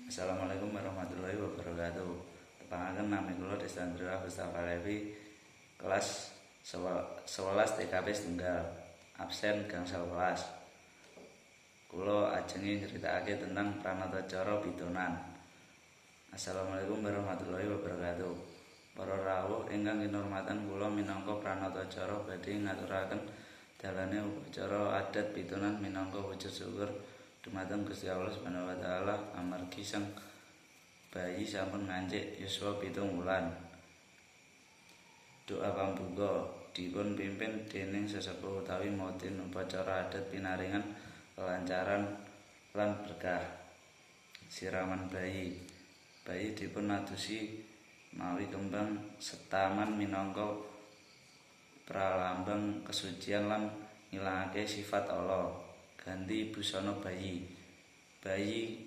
Assalamualaikum warahmatullahi wabarakatuh. Tepangaken nami kula Desandra Mustafa Levi, kelas 11 TKP setunggal, absen gangsal kelas. Kula ajengi nyeritakake tentang pranatacara pitonan. Assalamualaikum warahmatullahi wabarakatuh. Para rawuh ingkang kinurmatan, kula minangka pranatacara badhe ngaturaken dalane upacara adat pitonan minangka wujud syukur dumateng Gusti Allah Subhanahu wa taala amargi sang bayi sampun ngancik yuswa 7 wulan. Doa pambuka dipun pimpin dening sesepuh utawi modin upacara adat pinaringan kelancaran lan berkah. Siraman bayi. Bayi dipun adusi mawi kembang setaman minangka pralambang kesucian lan ngilangake sifat Allah. Ganti busana bayi. Bayi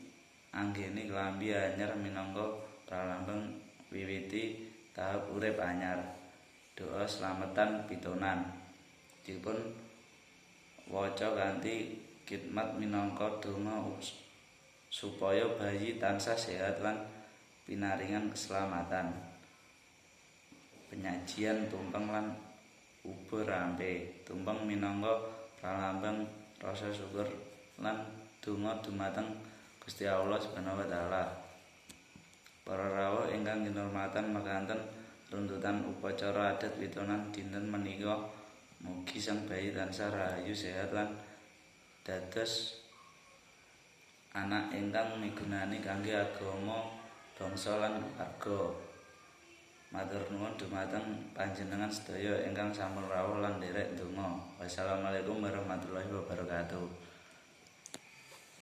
anggene klambi anyar minangka pralambang wiwiti tahap urip anyar. Doa slametan pitonan dipun waca kanthi khidmat minangka donga supaya bayi tansah sehat lan pinaringan keselamatan. Penyajian tumpeng lan ubur rampe. Tumpeng minangka pralambang rasa syukur lan donga dumateng Gusti Allah Subhanahu wa taala. Para rawuh ingkang kinurmatan, mekaten runtutan upacara adat pitonan dinten menika mugi sang bayi tansah rahayu sehat lan dados anak ingkang migunani kangge agama, bangsa lan warga. Matur nuwun dumateng panjenengan sedaya ingkang sampun rawuh lan nderek donga. Wassalamualaikum warahmatullahi wabarakatuh.